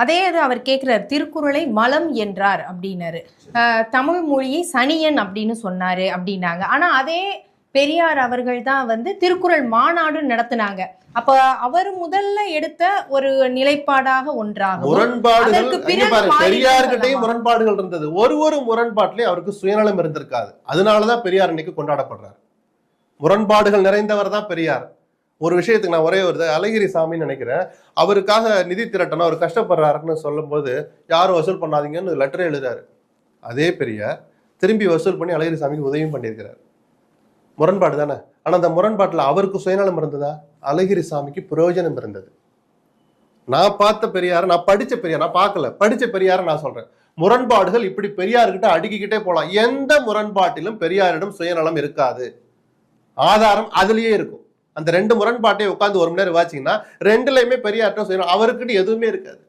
அதே இது அவர் கேட்கிறார், திருக்குறளை மலம் என்றார் அப்படின்னாரு, தமிழ் மொழியை சனியன் அப்படின்னு சொன்னாரு அப்படின்னாங்க. ஆனா அதே பெரியார் அவர்கள் தான் வந்து திருக்குறள் மாநாடு நடத்தினாங்க. அப்ப அவர் முதல்ல எடுத்த ஒரு நிலைப்பாடாக ஒன்றாக பெரியார்கிட்டையும் முரண்பாடுகள் இருந்தது. ஒரு முரண்பாட்டிலையும் அவருக்கு சுயநலம் இருந்திருக்காது. அதனாலதான் பெரியார் இன்னைக்கு கொண்டாடப்படுறாரு. முரண்பாடுகள் நிறைந்தவர் தான் பெரியார். ஒரு விஷயத்துக்கு நான் ஒரே ஒரு அழகிரி சாமின்னு நினைக்கிறேன், அவருக்காக நிதி திரட்டணும், அவர் கஷ்டப்படுறாருன்னு சொல்லும் போது யாரும் வசூல் பண்ணாதீங்கன்னு லெட்டர் எழுதுறாரு. அதே பெரியார் திரும்பி வசூல் பண்ணி அழகிரி சாமிக்கு உதவியும் பண்ணியிருக்கிறார். முரண்பாடு தானே. ஆனா அந்த முரண்பாட்டுல அவருக்கு சுயநலம் இருந்ததா? அழகிரி சாமிக்கு பிரயோஜனம் இருந்தது. நான் பார்த்த பெரியார, நான் படிச்ச பெரியார், நான் பார்க்கல, படிச்ச பெரியார நான் சொல்றேன். முரண்பாடுகள் இப்படி பெரியார்கிட்ட அடுக்கிக்கிட்டே போலாம். எந்த முரண்பாட்டிலும் பெரியாரிடம் சுயநலம் இருக்காது. ஆதாரம் அதுலயே இருக்கும். அந்த ரெண்டு முரண்பாட்டை உட்காந்து ஒரு மணி நேரம் வாச்சிங்கன்னா ரெண்டுலையுமே பெரியார்ட்ட சுயநலம் அவருக்குன்னு எதுவுமே இருக்காது.